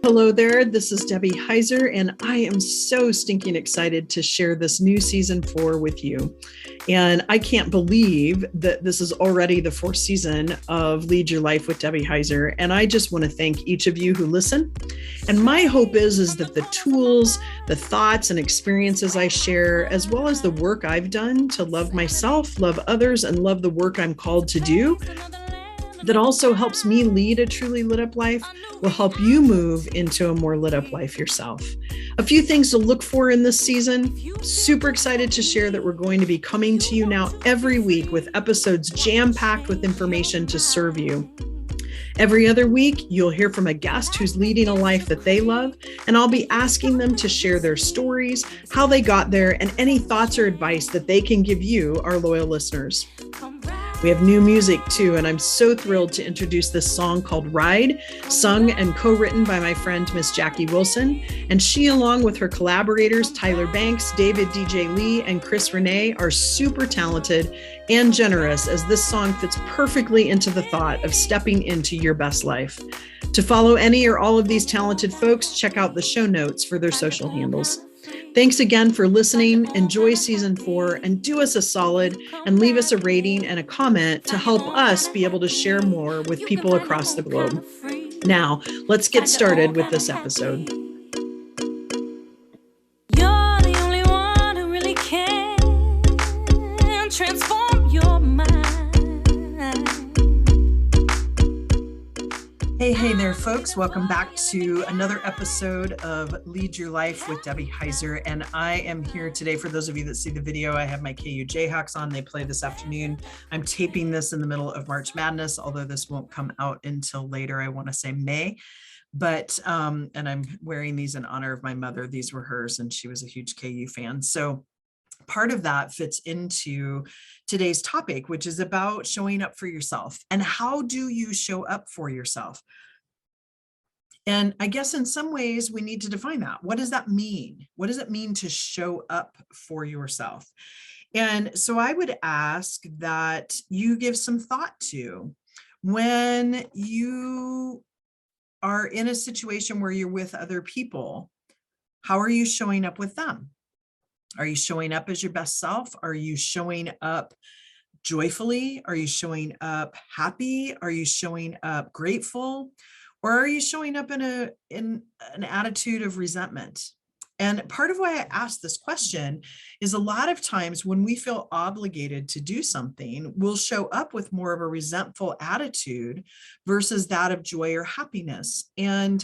Hello there, this is Debbie Heiser, and I am so stinking excited to share this new season 4 with you. And I can't believe that this is already the 4th season of Lead Your Life with Debbie Heiser. And I just want to thank each of you who listen. And my hope is that the tools, the thoughts and experiences I share, as well as the work I've done to love myself, love others, and love the work I'm called to do, that also helps me lead a truly lit up life, will help you move into a more lit up life yourself. A few things to look for in this season. Super excited to share that we're going to be coming to you now every week with episodes jam-packed with information to serve you. Every other week, you'll hear from a guest who's leading a life that they love, and I'll be asking them to share their stories, how they got there, and any thoughts or advice that they can give you, our loyal listeners. We have new music too, and I'm so thrilled to introduce this song called Ride, sung and co-written by my friend, Miss Jackie Wilson. And she, along with her collaborators, Tyler Banks, David DJ Lee, and Chris Renee, are super talented and generous, as this song fits perfectly into the thought of stepping into your best life. To follow any or all of these talented folks, check out the show notes for their social handles. Thanks again for listening. Enjoy season 4 and do us a solid and leave us a rating and a comment to help us be able to share more with people across the globe. Now, let's get started with this episode. You're the only one who really can transform your mind. Hey there, folks. Welcome back to another episode of Lead Your Life with Debbie Heiser. And I am here today. For those of you that see the video, I have my KU Jayhawks on. They play this afternoon. I'm taping this in the middle of March Madness, although this won't come out until later. I want to say May. But, and I'm wearing these in honor of my mother. These were hers, and she was a huge KU fan. So part of that fits into today's topic, which is about showing up for yourself. And how do you show up for yourself? And I guess in some ways we need to define that. What does that mean? What does it mean to show up for yourself? And so I would ask that you give some thought to when you are in a situation where you're with other people, how are you showing up with them? Are you showing up as your best self? Are you showing up joyfully? Are you showing up happy? Are you showing up grateful? Or are you showing up in an attitude of resentment? And part of why I ask this question is a lot of times when we feel obligated to do something, we'll show up with more of a resentful attitude versus that of joy or happiness. And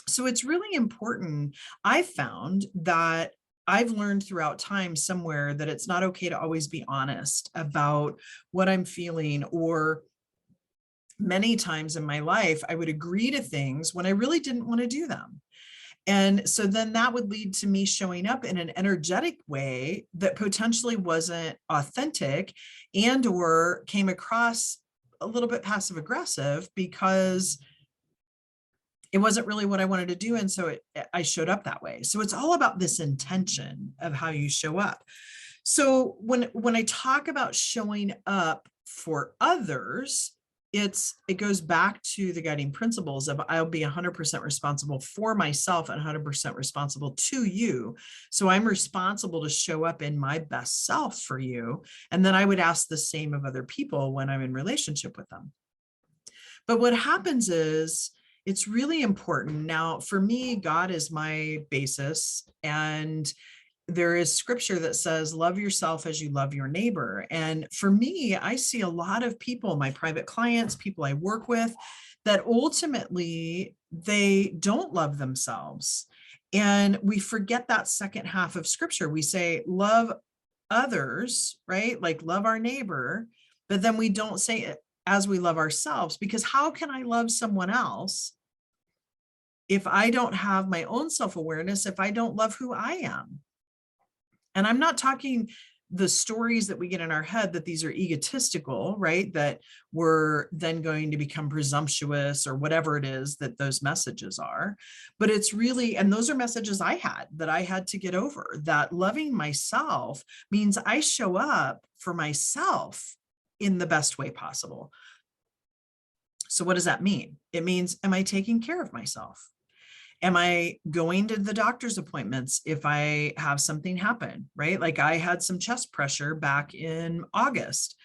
so it's really important. I found that I've learned throughout time somewhere that it's not okay to always be honest about what I'm feeling, or many times in my life, I would agree to things when I really didn't want to do them. And so then that would lead to me showing up in an energetic way that potentially wasn't authentic and or came across a little bit passive aggressive because it wasn't really what I wanted to do. And so I showed up that way. So it's all about this intention of how you show up. So when I talk about showing up for others, it goes back to the guiding principles of I'll be 100% responsible for myself and 100% responsible to you. So I'm responsible to show up in my best self for you. And then I would ask the same of other people when I'm in relationship with them. But what happens is it's really important. Now, for me, God is my basis, and there is scripture that says, love yourself as you love your neighbor. And for me, I see a lot of people, my private clients, people I work with, that ultimately they don't love themselves. And we forget that second half of scripture. We say, love others, right? Like love our neighbor, but then we don't say it as we love ourselves, because how can I love someone else if I don't have my own self-awareness, if I don't love who I am? And I'm not talking the stories that we get in our head that these are egotistical, right? That we're then going to become presumptuous or whatever it is that those messages are. But it's really, and those are messages I had to get over, that loving myself means I show up for myself in the best way possible. So what does that mean? It means, am I taking care of myself? Am I going to the doctor's appointments if I have something happen, right? Like I had some chest pressure back in August.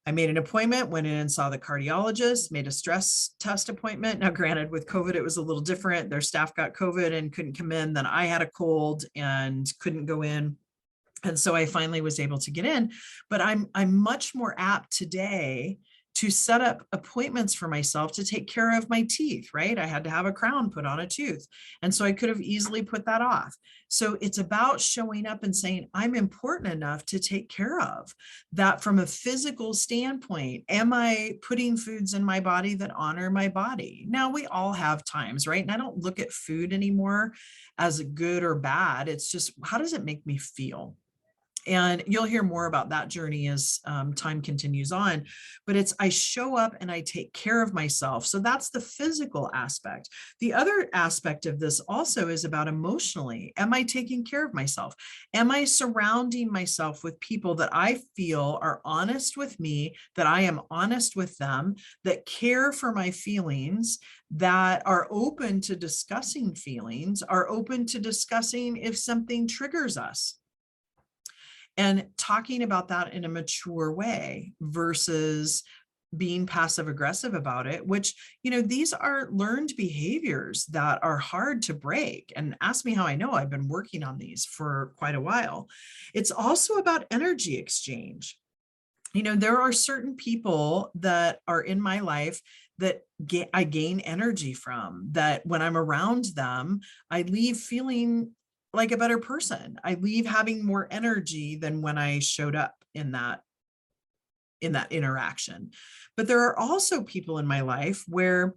I made an appointment, went in and saw the cardiologist, made a stress test appointment. Now, granted, with COVID, it was a little different. Their staff got COVID and couldn't come in. Then I had a cold and couldn't go in. And so I finally was able to get in, but I'm much more apt today to set up appointments for myself to take care of my teeth, right? I had to have a crown put on a tooth. And so I could have easily put that off. So it's about showing up and saying, I'm important enough to take care of that from a physical standpoint. Am I putting foods in my body that honor my body? Now, we all have times, right? And I don't look at food anymore as good or bad. It's just, how does it make me feel? And you'll hear more about that journey as time continues on, but it's, I show up and I take care of myself. So that's the physical aspect. The other aspect of this also is about emotionally. Am I taking care of myself? Am I surrounding myself with people that I feel are honest with me, that I am honest with them, that care for my feelings, that are open to discussing feelings, are open to discussing if something triggers us? And talking about that in a mature way versus being passive aggressive about it, which, these are learned behaviors that are hard to break. And ask me how I know. I've been working on these for quite a while. It's also about energy exchange. There are certain people that are in my life that I gain energy from, that when I'm around them, I leave feeling like a better person. I leave having more energy than when I showed up in that interaction. But there are also people in my life where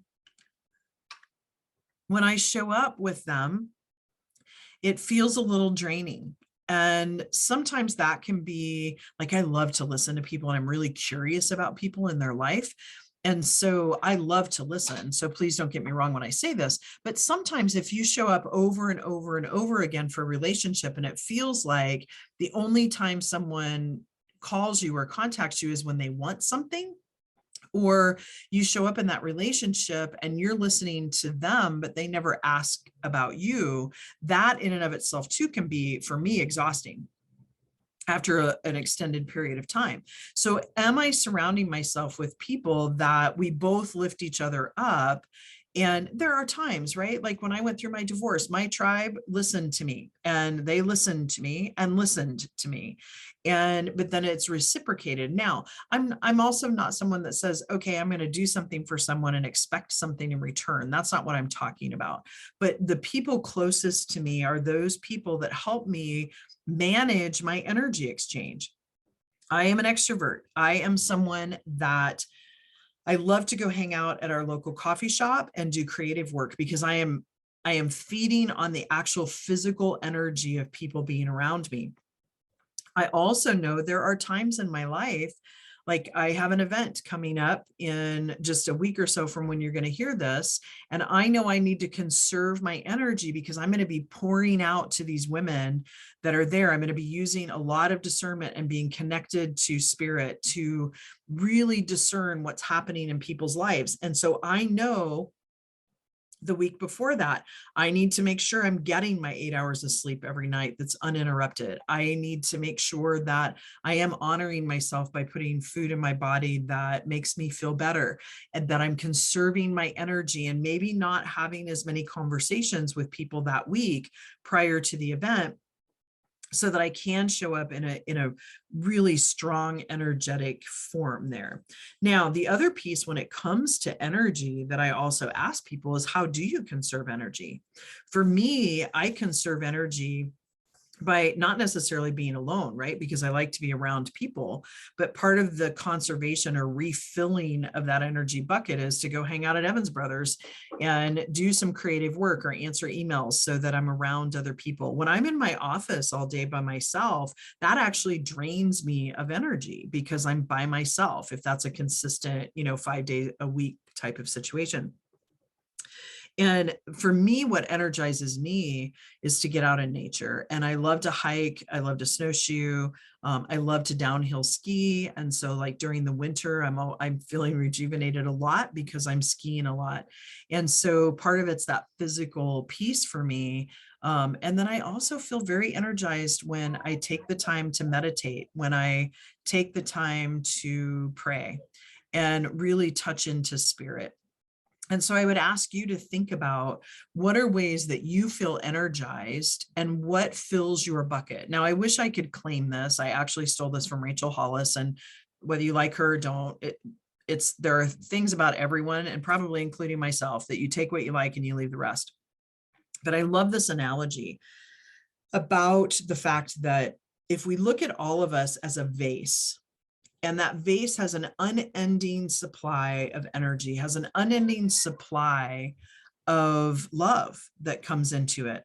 when I show up with them, it feels a little draining. And sometimes that can be like, I love to listen to people and I'm really curious about people in their life. And so I love to listen. So please don't get me wrong when I say this, but sometimes if you show up over and over and over again for a relationship and it feels like the only time someone calls you or contacts you is when they want something, or you show up in that relationship and you're listening to them, but they never ask about you, that in and of itself too can be, for me, exhausting after an extended period of time. So am I surrounding myself with people that we both lift each other up? And there are times, right? Like when I went through my divorce, my tribe listened to me and they listened to me and listened to me. But then it's reciprocated. Now, I'm also not someone that says, okay, I'm going to do something for someone and expect something in return. That's not what I'm talking about. But the people closest to me are those people that help me manage my energy exchange. I am an extrovert. I am someone that I love to go hang out at our local coffee shop and do creative work because I am feeding on the actual physical energy of people being around me. I also know there are times in my life, like I have an event coming up in just a week or so from when you're going to hear this. And I know I need to conserve my energy because I'm going to be pouring out to these women that are there. I'm going to be using a lot of discernment and being connected to spirit to really discern what's happening in people's lives. And so I know the week before that, I need to make sure I'm getting my 8 hours of sleep every night that's uninterrupted. I need to make sure that I am honoring myself by putting food in my body that makes me feel better, and that I'm conserving my energy and maybe not having as many conversations with people that week prior to the event, so that I can show up in a really strong, energetic form there. Now, the other piece when it comes to energy that I also ask people is, how do you conserve energy? For me, I conserve energy by not necessarily being alone, right? Because I like to be around people, but part of the conservation or refilling of that energy bucket is to go hang out at Evans Brothers and do some creative work or answer emails so that I'm around other people. When I'm in my office all day by myself, that actually drains me of energy because I'm by myself, if that's a consistent, 5 day a week type of situation. And for me, what energizes me is to get out in nature. And I love to hike. I love to snowshoe. I love to downhill ski. And so like during the winter, I'm feeling rejuvenated a lot because I'm skiing a lot. And so part of it's that physical piece for me. And then I also feel very energized when I take the time to meditate, when I take the time to pray and really touch into spirit. And so I would ask you to think about what are ways that you feel energized and what fills your bucket. Now, I wish I could claim this. I actually stole this from Rachel Hollis, and whether you like her or don't, there are things about everyone, and probably including myself, that you take what you like and you leave the rest. But I love this analogy about the fact that if we look at all of us as a vase, and that vase has an unending supply of energy, has an unending supply of love that comes into it.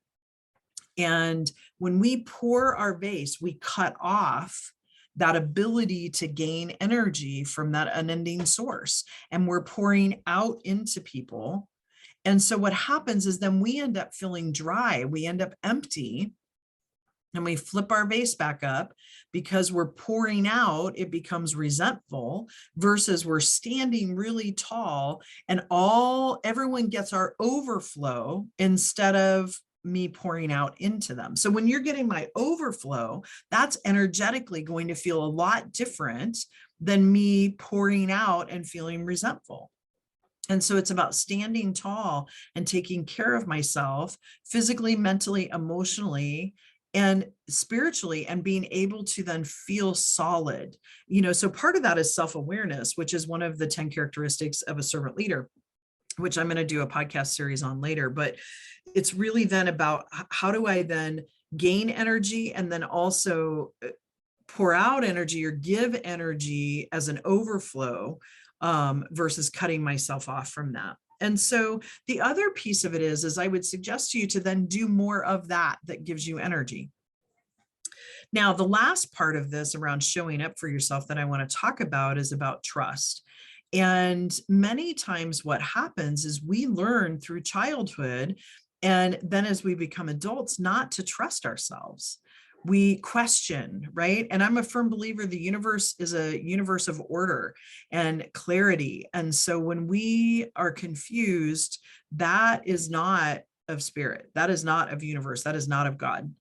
And when we pour our vase, we cut off that ability to gain energy from that unending source. And we're pouring out into people. And so what happens is then we end up feeling dry, we end up empty. And we flip our vase back up because we're pouring out, it becomes resentful versus we're standing really tall and everyone gets our overflow instead of me pouring out into them. So when you're getting my overflow, that's energetically going to feel a lot different than me pouring out and feeling resentful. And so it's about standing tall and taking care of myself physically, mentally, emotionally, and spiritually, and being able to then feel solid. So part of that is self-awareness, which is one of the 10 characteristics of a servant leader, which I'm going to do a podcast series on later. But it's really then about how do I then gain energy and then also pour out energy or give energy as an overflow versus cutting myself off from that. And so the other piece of it is I would suggest to you to then do more of that gives you energy. Now, the last part of this around showing up for yourself that I want to talk about is about trust. And many times what happens is we learn through childhood, and then as we become adults, not to trust ourselves. We question, right? And I'm a firm believer the universe is a universe of order and clarity. And so when we are confused, that is not of spirit. That is not of universe. That is not of God.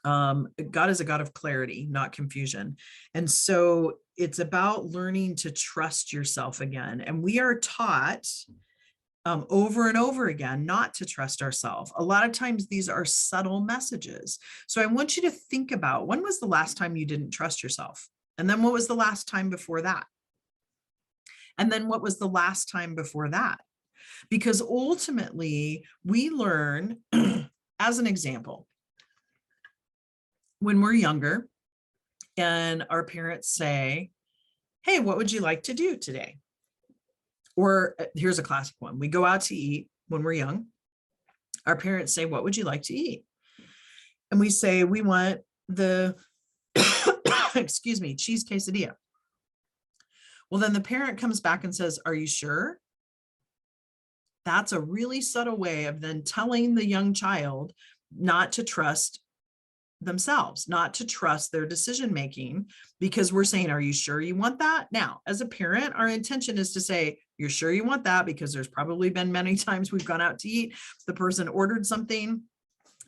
God is a God of clarity, not confusion. And so it's about learning to trust yourself again. And we are taught over and over again not to trust ourselves. A lot of times these are subtle messages. So I want you to think about, when was the last time you didn't trust yourself? And then what was the last time before that? And then what was the last time before that? Because ultimately we learn, as an example, when we're younger and our parents say, hey, what would you like to do today? Or here's a classic one. We go out to eat when we're young. Our parents say, what would you like to eat? And we say, we want the, excuse me, cheese quesadilla. Well, then the parent comes back and says, are you sure? That's a really subtle way of then telling the young child not to trust themselves, not to trust their decision-making, because we're saying, are you sure you want that? Now, as a parent, our intention is to say, you're sure you want that, because there's probably been many times we've gone out to eat, the person ordered something.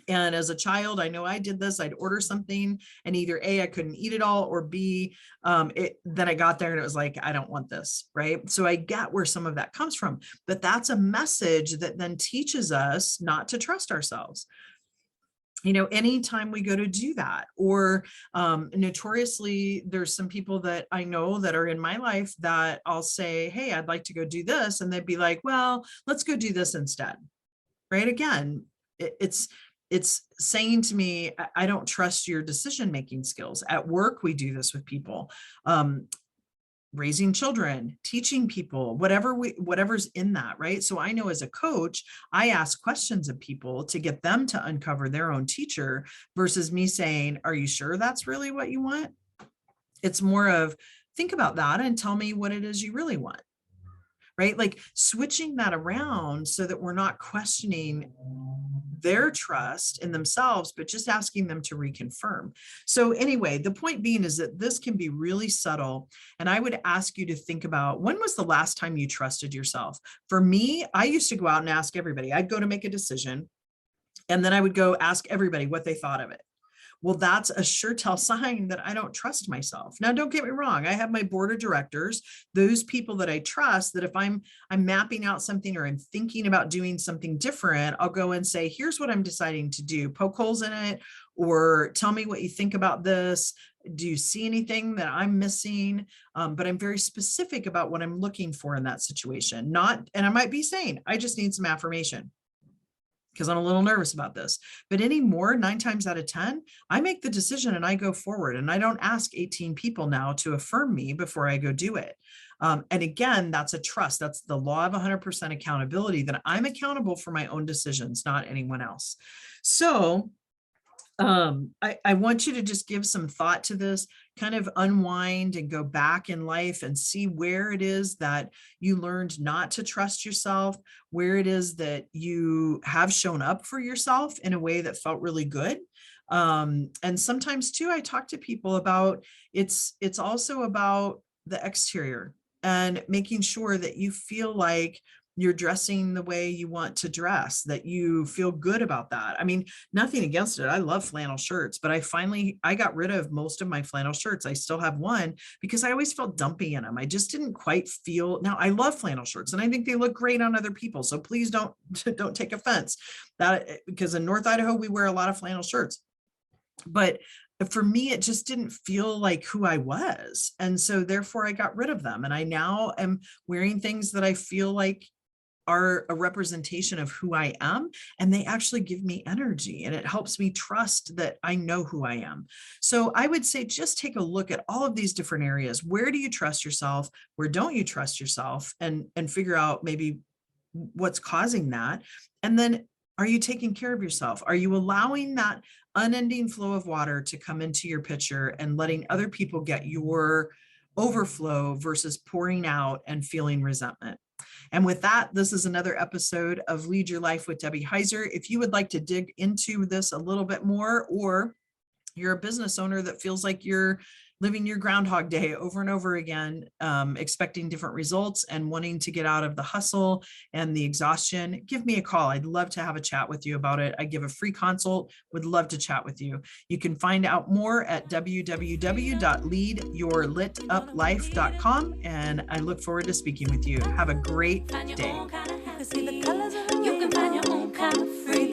And as a child, I know I did this, I'd order something and either A, I couldn't eat it all, or B, then I got there and it was like, I don't want this, right? So I get where some of that comes from, but that's a message that then teaches us not to trust ourselves. Anytime we go to do that, or notoriously, there's some people that I know that are in my life that I'll say, hey, I'd like to go do this. And they'd be like, well, let's go do this instead. Right. Again, it's saying to me, I don't trust your decision-making skills. At work, we do this with people. Raising children, teaching people, whatever's in that, right? So I know as a coach, I ask questions of people to get them to uncover their own teacher versus me saying, are you sure that's really what you want? It's more of, think about that and tell me what it is you really want, right? Like switching that around so that we're not questioning their trust in themselves, but just asking them to reconfirm. So anyway, the point being is that this can be really subtle. And I would ask you to think about, when was the last time you trusted yourself? For me, I used to go out and ask everybody. I'd go to make a decision, and then I would go ask everybody what they thought of it. Well, that's a sure tell sign that I don't trust myself. Now, don't get me wrong. I have my board of directors, those people that I trust, that if I'm mapping out something or I'm thinking about doing something different, I'll go and say, here's what I'm deciding to do. Poke holes in it, or tell me what you think about this. Do you see anything that I'm missing? But I'm very specific about what I'm looking for in that situation. And I might be saying, I just need some affirmation, because I'm a little nervous about this. But anymore, 9 times out of 10, I make the decision and I go forward, and I don't ask 18 people now to affirm me before I go do it. And again, that's a trust. That's the law of 100% accountability, that I'm accountable for my own decisions, not anyone else. So I want you to just give some thought to this, kind of unwind and go back in life and see where it is that you learned not to trust yourself, where it is that you have shown up for yourself in a way that felt really good. And sometimes too, I talk to people about, it's also about the exterior and making sure that you feel like you're dressing the way you want to dress, that you feel good about that. I mean, nothing against it. I love flannel shirts, but I got rid of most of my flannel shirts. I still have one because I always felt dumpy in them. I just didn't quite feel, now I love flannel shirts and I think they look great on other people. So please don't take offense that, because in North Idaho, we wear a lot of flannel shirts, but for me, it just didn't feel like who I was. And so therefore I got rid of them. And I now am wearing things that I feel like are a representation of who I am, and they actually give me energy, and it helps me trust that I know who I am. So I would say, just take a look at all of these different areas. Where do you trust yourself? Where don't you trust yourself? And figure out maybe what's causing that. And then, are you taking care of yourself? Are you allowing that unending flow of water to come into your pitcher and letting other people get your overflow versus pouring out and feeling resentment? And with that, this is another episode of Lead Your Life with Debbie Heiser. If you would like to dig into this a little bit more, or you're a business owner that feels like you're living your Groundhog Day over and over again, expecting different results and wanting to get out of the hustle and the exhaustion, give me a call. I'd love to have a chat with you about it. I give a free consult, would love to chat with you. You can find out more at www.leadyourlituplife.com. And I look forward to speaking with you. Have a great day. You can find your own kind of freedom.